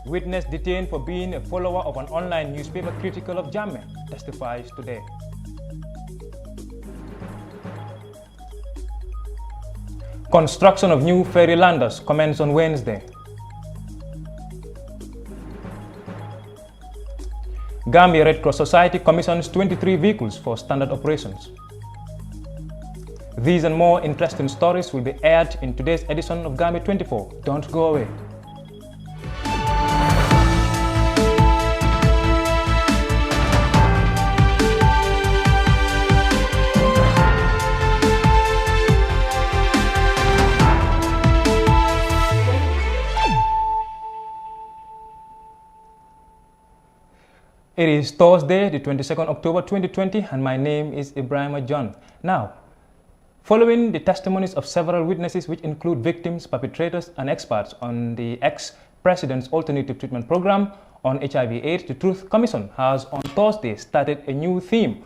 Witness detained for being a follower of an online newspaper critical of Jammeh testifies today. Construction of new ferry landers commenced on Wednesday. Gambia Red Cross Society commissions 23 vehicles for standard operations. These and more interesting stories will be aired in today's edition of GAMBIA24. Don't go away. It is Thursday, the 22nd October 2020, and my name is Ibrahim John. Now, following the testimonies of several witnesses, which include victims, perpetrators, and experts on the ex-president's alternative treatment program on HIV/AIDS, the Truth Commission has on Thursday started a new theme,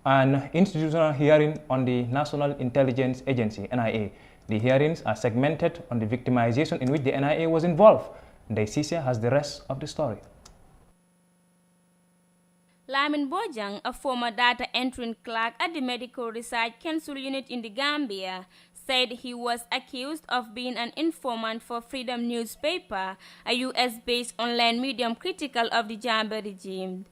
an institutional hearing on the National Intelligence Agency, NIA. The hearings are segmented on the victimization in which the NIA was involved. Daisisia has the rest of the story. Lamin Bojang, a former data entry clerk at the Medical Research Council unit in the Gambia, said he was accused of being an informant for Freedom newspaper, a US-based online medium critical of the Jammeh regime.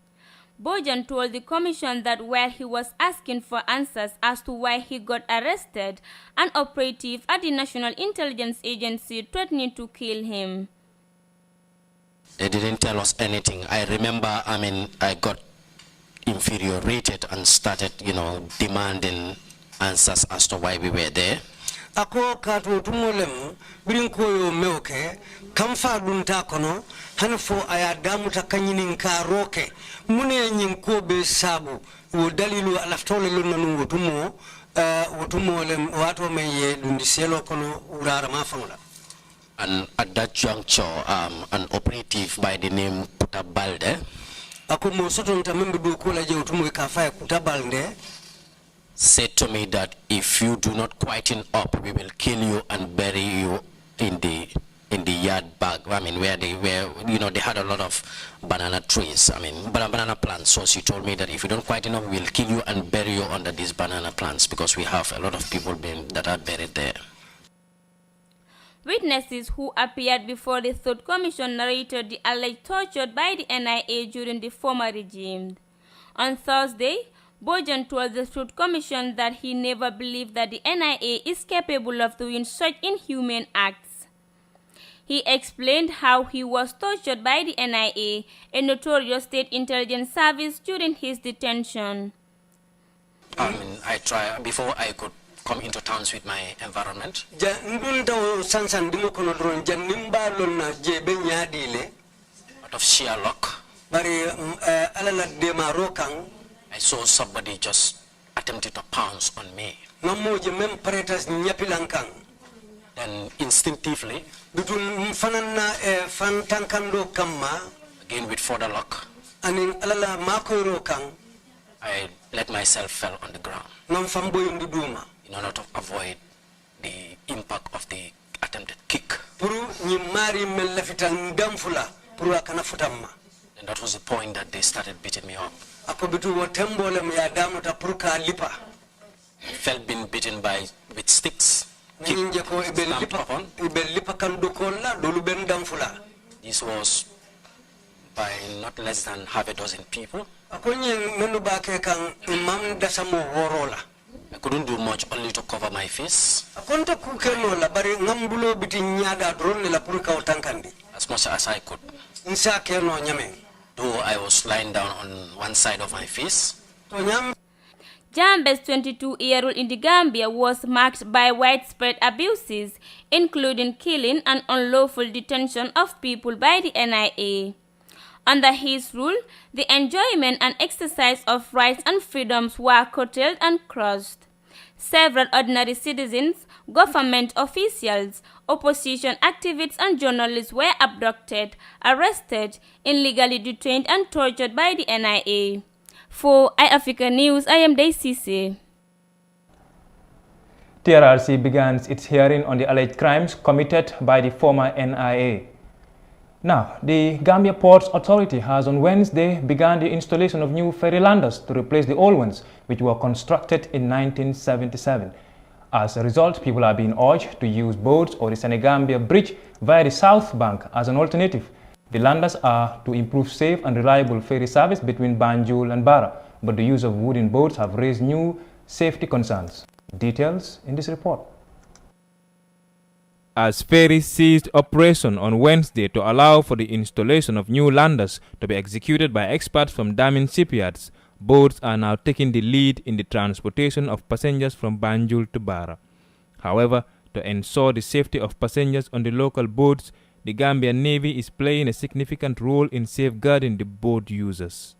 Bojang told the commission that while he was asking for answers as to why he got arrested, an operative at the National Intelligence Agency threatened to kill him. They didn't tell us anything. I remember, I got infuriated and started, demanding answers as to why we were there. Ako kato tumolem birinko yo meoke kamfa dunta kono hanfo ayadamu takanyini nkaroke mune nyinko be sabu wo dalilu alaftole lo nanu wotumo wotumolem wato meye dundiselo kono urara mafangula. And at that juncture, an operative by the name Kutabalde said to me that if you do not quieten up, we will kill you and bury you in the yard bag. Where they had a lot of banana trees. Banana plants. So she told me that if you don't quieten up, we will kill you and bury you under these banana plants because we have a lot of people that are buried there. Witnesses who appeared before the Third Commission narrated the alleged torture by the NIA during the former regime. On Thursday, Bojang told the Third Commission that he never believed that the NIA is capable of doing such inhumane acts. He explained how he was tortured by the NIA, a notorious state intelligence service, during his detention. I tried before I could come into terms with my environment. Out of sheer luck, I saw somebody just attempted to pounce on me. Then instinctively, again with further luck, I let myself fall on the ground in order to avoid the impact of the attempted kick. And that was the point that they started beating me up. I felt being beaten with sticks. This was by not less than half a dozen people. I couldn't do much, only to cover my face. As much as I could. Though I was lying down on one side of my face. Jammeh's 22-year-old in the Gambia was marked by widespread abuses, including killing and unlawful detention of people by the NIA. Under his rule, the enjoyment and exercise of rights and freedoms were curtailed and crushed. Several ordinary citizens, government officials, opposition activists and journalists were abducted, arrested, illegally detained and tortured by the NIA. For iAfrica News, I am Daisy. TRRC began its hearing on the alleged crimes committed by the former NIA. Now, the Gambia Ports Authority has on Wednesday begun the installation of new ferry landers to replace the old ones, which were constructed in 1977. As a result, people are being urged to use boats or the Senegambia Bridge via the South Bank as an alternative. The landers are to improve safe and reliable ferry service between Banjul and Barrow, but the use of wooden boats have raised new safety concerns. Details in this report. As ferries ceased operation on Wednesday to allow for the installation of new landers to be executed by experts from damming shipyards, boats are now taking the lead in the transportation of passengers from Banjul to Barrow. However, to ensure the safety of passengers on the local boats, the Gambian Navy is playing a significant role in safeguarding the boat users.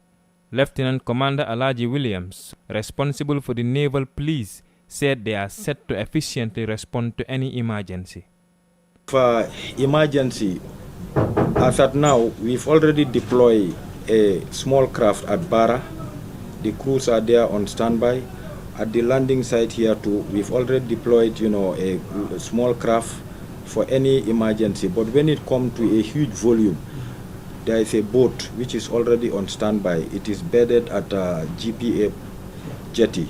Lieutenant Commander Alaji Williams, responsible for the naval police, said they are set to efficiently respond to any emergency. For emergency, as at now, we've already deployed a small craft at Barrow. The crews are there on standby. At the landing site here too, we've already deployed, a small craft for any emergency. But when it comes to a huge volume, there is a boat which is already on standby. It is bedded at a GPA jetty.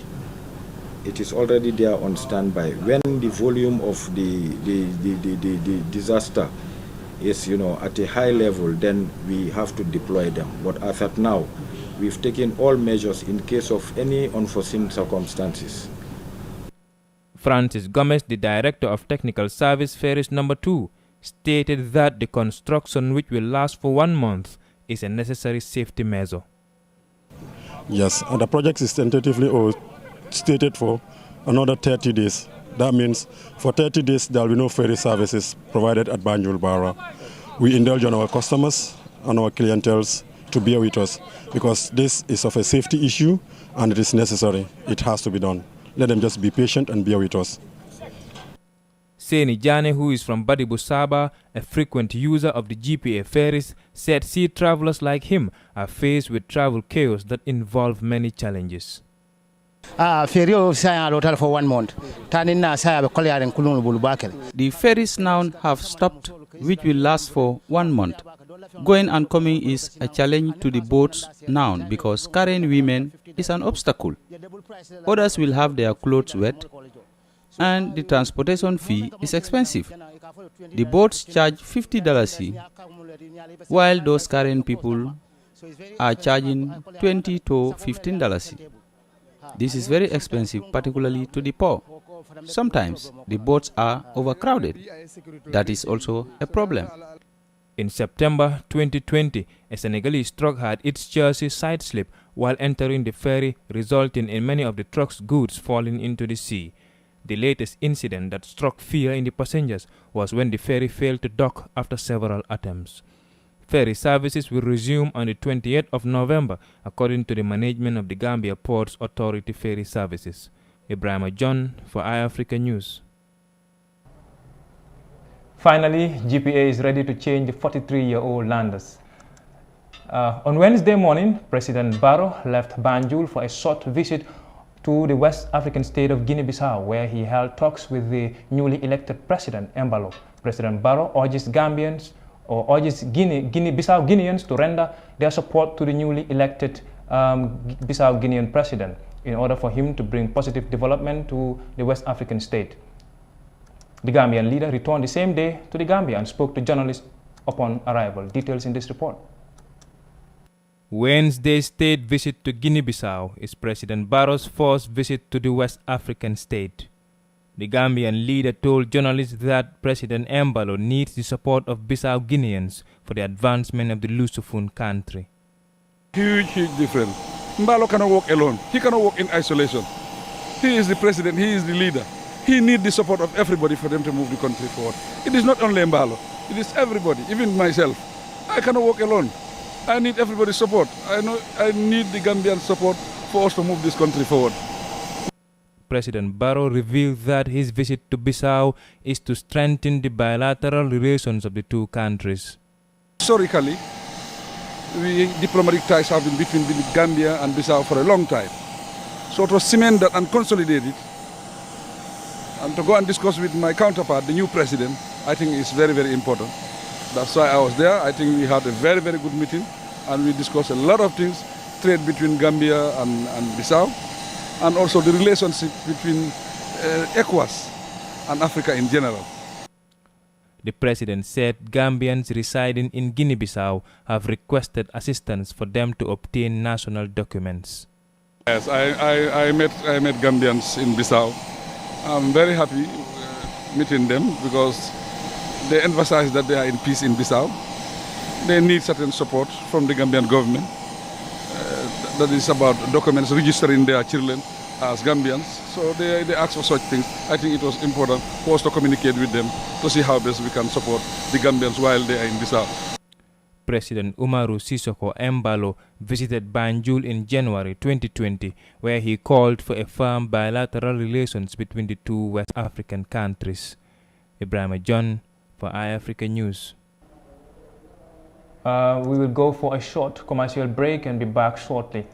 It is already there on standby. When the volume of the disaster is, at a high level, then we have to deploy them. But as at now, we've taken all measures in case of any unforeseen circumstances. Francis Gomez, the Director of Technical Service Ferries No. 2, stated that the construction, which will last for 1 month, is a necessary safety measure. Yes, and the project is tentatively stated for another 30 days. That means for 30 days there will be no ferry services provided at Banjul Barrow. We indulge on our customers and our clienteles to bear with us because this is of a safety issue and it is necessary. It has to be done. Let them just be patient and bear with us. Seni Jane, who is from Badibu Saba, a frequent user of the GPA ferries, said sea travelers like him are faced with travel chaos that involve many challenges. The ferries now have stopped, which will last for 1 month. Going and coming is a challenge to the boats now because carrying women is an obstacle. Others will have their clothes wet, and the transportation fee is expensive. The boats charge $50, while those carrying people are charging $20 to $15. This is very expensive, particularly to the poor. Sometimes the boats are overcrowded. That is also a problem. In September 2020, a Senegalese truck had its chassis side slip while entering the ferry, resulting in many of the truck's goods falling into the sea. The latest incident that struck fear in the passengers was when the ferry failed to dock after several attempts. Ferry services will resume on the 28th of November, according to the management of the Gambia Ports Authority Ferry Services. Ibrahim John for iAfrica News. Finally, GPA is ready to change the 43-year-old landers. On Wednesday morning, President Barrow left Banjul for a short visit to the West African state of Guinea-Bissau, where he held talks with the newly elected President Embalo. President Barrow urges Guinea-Bissau Guineans to render their support to the newly elected Bissau Guinean president in order for him to bring positive development to the West African state. The Gambian leader returned the same day to the Gambia and spoke to journalists upon arrival. Details in this report. Wednesday's state visit to Guinea-Bissau is President Barrow's first visit to the West African state. The Gambian leader told journalists that President Embalo needs the support of Bissau Guineans for the advancement of the Lusophone country. Huge difference. Embalo cannot walk alone. He cannot walk in isolation. He is the president. He is the leader. He needs the support of everybody for them to move the country forward. It is not only Embalo. It is everybody, even myself. I cannot walk alone. I need everybody's support. I need the Gambian support for us to move this country forward. President Barrow revealed that his visit to Bissau is to strengthen the bilateral relations of the two countries. Historically, diplomatic ties have been between Gambia and Bissau for a long time. So to cement that and consolidate it, and to go and discuss with my counterpart, the new president, I think is very, very important. That's why I was there. I think we had a very, very good meeting, and we discussed a lot of things, trade between Gambia and Bissau, and also the relationship between ECOWAS and Africa in general. The president said Gambians residing in Guinea-Bissau have requested assistance for them to obtain national documents. Yes, I met Gambians in Bissau. I'm very happy meeting them because they emphasize that they are in peace in Bissau. They need certain support from the Gambian government. That is about documents registering their children as Gambians. So they ask for such things. I think it was important for us to communicate with them to see how best we can support the Gambians while they are in Bissau. President Umaru Sissoco Embalo visited Banjul in January 2020, where he called for a firm bilateral relations between the two West African countries. Ibrahim John for iAfrica News. We will go for a short commercial break and be back shortly.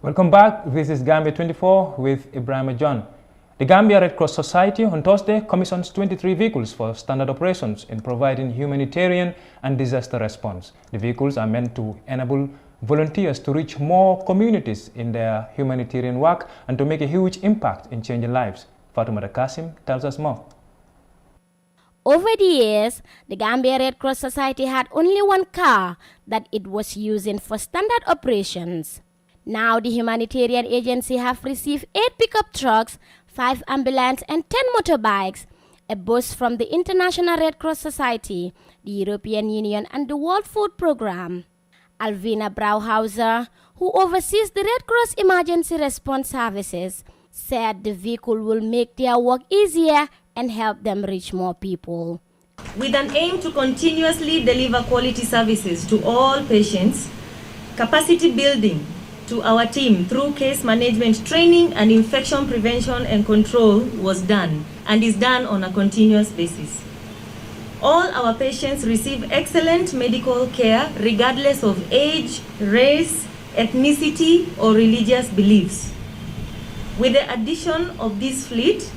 Welcome back. This is Gambia24 with Ibrahim John. The Gambia Red Cross Society on Thursday commissions 23 vehicles for standard operations in providing humanitarian and disaster response. The vehicles are meant to enable volunteers to reach more communities in their humanitarian work and to make a huge impact in changing lives. Fatumata Kasim tells us more. Over the years, the Gambia Red Cross Society had only one car that it was using for standard operations. Now the humanitarian agency have received 8 pickup trucks, 5 ambulances and 10 motorbikes, a bus from the International Red Cross Society, the European Union and the World Food Programme. Alvina Brauhauser, who oversees the Red Cross Emergency Response Services, said the vehicle will make their work easier and help them reach more people. With an aim to continuously deliver quality services to all patients, capacity building to our team through case management training and infection prevention and control was done and is done on a continuous basis. All our patients receive excellent medical care regardless of age, race, ethnicity, or religious beliefs. With the addition of this fleet,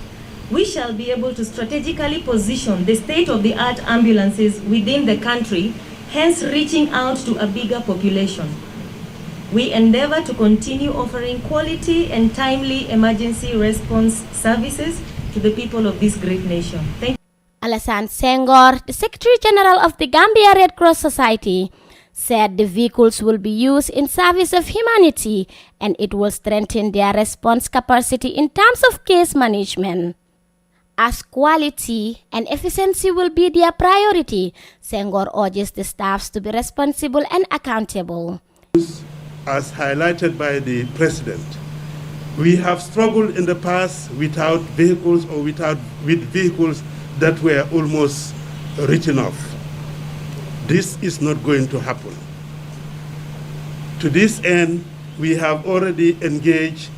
we shall be able to strategically position the state-of-the-art ambulances within the country, hence reaching out to a bigger population. We endeavor to continue offering quality and timely emergency response services to the people of this great nation. Thank you. Alassane Senghor, the Secretary General of the Gambia Red Cross Society, said the vehicles will be used in service of humanity and it will strengthen their response capacity in terms of case management. As quality and efficiency will be their priority, Senghor urges the staffs to be responsible and accountable. As highlighted by the President, we have struggled in the past without vehicles or with vehicles that were almost written off. This is not going to happen. To this end, we have already engaged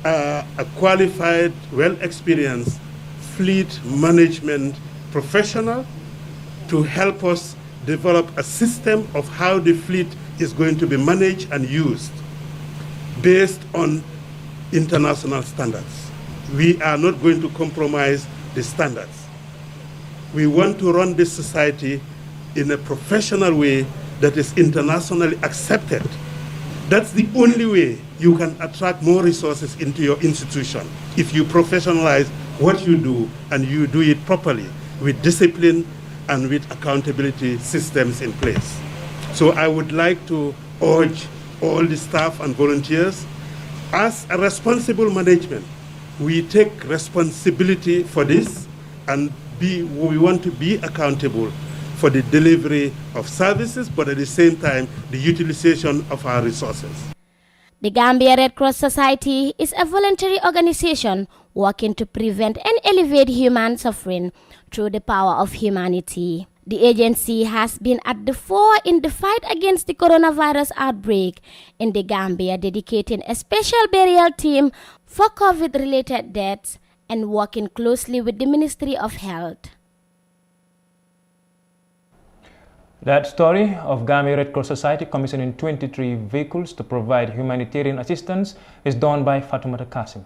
a qualified, well-experienced fleet management professional to help us develop a system of how the fleet is going to be managed and used based on international standards. We are not going to compromise the standards. We want to run this society in a professional way that is internationally accepted. That's the only way you can attract more resources into your institution, if you professionalize what you do and you do it properly with discipline and with accountability systems in place. So I would like to urge all the staff and volunteers, as a responsible management, we take responsibility for this and we want to be accountable for the delivery of services, but at the same time, the utilization of our resources. The Gambia Red Cross Society is a voluntary organization working to prevent and alleviate human suffering through the power of humanity. The agency has been at the fore in the fight against the coronavirus outbreak in the Gambia, dedicating a special burial team for COVID-related deaths and working closely with the Ministry of Health. That story of Gambia Red Cross Society commissioning 23 vehicles to provide humanitarian assistance is done by Fatoumata Kasim.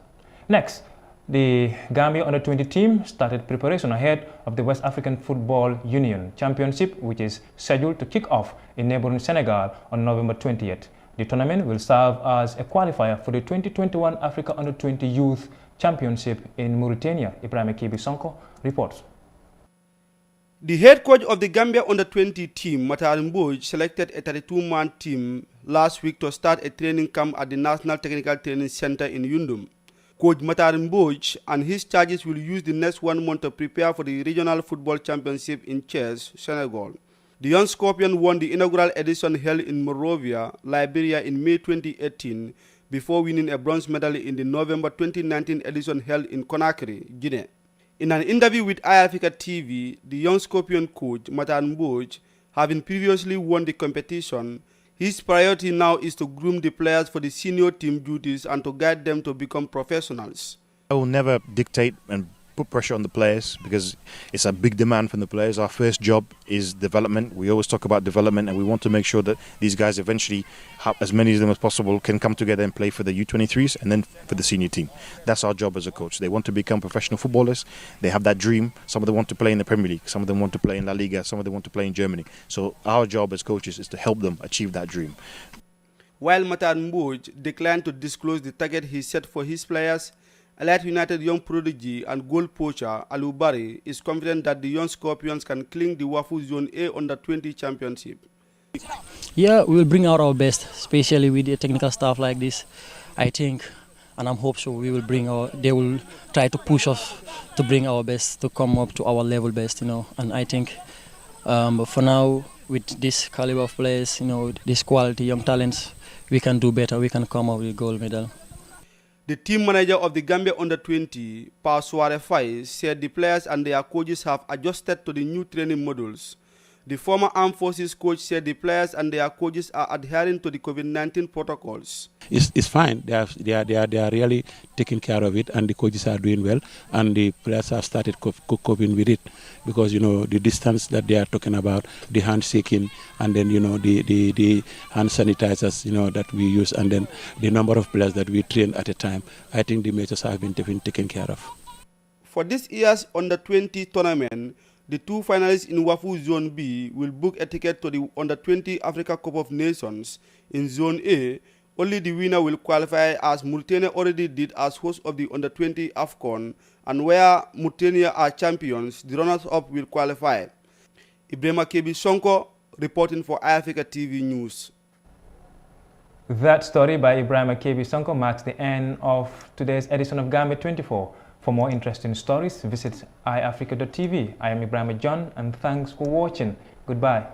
Next, the Gambia Under-20 team started preparation ahead of the West African Football Union Championship, which is scheduled to kick off in neighboring Senegal on November 20th. The tournament will serve as a qualifier for the 2021 Africa Under-20 Youth Championship in Mauritania. Ibrahim Kebi Sonko reports. The head coach of the Gambia Under-20 team, Matar Mboj, selected a 32-man team last week to start a training camp at the National Technical Training Center in Yundum. Coach Matar Mboj and his charges will use the next 1 month to prepare for the Regional Football Championship in Thiès, Senegal. The Young Scorpion won the inaugural edition held in Monrovia, Liberia in May 2018 before winning a bronze medal in the November 2019 edition held in Conakry, Guinea. In an interview with iAfrica TV, the Young Scorpion coach, Matar Mboj, having previously won the competition, his priority now is to groom the players for the senior team duties and to guide them to become professionals. I will never dictate and put pressure on the players because it's a big demand from the players. Our first job is development. We always talk about development and we want to make sure that these guys eventually, as many of them as possible, can come together and play for the U23s and then for the senior team. That's our job as a coach. They want to become professional footballers. They have that dream. Some of them want to play in the Premier League. Some of them want to play in La Liga. Some of them want to play in Germany. So our job as coaches is to help them achieve that dream. While Matar Mboj declined to disclose the target he set for his players, Elite United young prodigy and goal poacher Aliou Barry is confident that the Young Scorpions can cling the Wafu Zone A Under-20 championship. Yeah, we will bring out our best, especially with the technical staff like this. I think, and I'm hopeful we will they will try to push us to bring our best, to come up to our level best, And I think for now, with this caliber of players, this quality, young talents, we can do better. We can come out with gold medal. The team manager of the Gambia Under-20, Pa Soare Faye, said the players and their coaches have adjusted to the new training models. The former Armed Forces coach said the players and their coaches are adhering to the COVID-19 protocols. It's fine. They are really taking care of it, and the coaches are doing well, and the players have started coping with it because the distance that they are talking about, the handshaking, and then the hand sanitizers that we use, and then the number of players that we train at a time. I think the measures have been taken care of. For this year's Under-20 tournament, the two finalists in Wafu Zone B will book a ticket to the Under-20 Africa Cup of Nations in Zone A. Only the winner will qualify, as Mauritania already did as host of the Under-20 AFCON, and where Mauritania are champions, the runners-up will qualify. Ibrahim Kebi Sonko reporting for iAfrica TV News. That story by Ibrahim Kebi Sonko marks the end of today's edition of Gambia24. For more interesting stories, visit iAfrica.tv. I am Ibrahim John, and thanks for watching. Goodbye.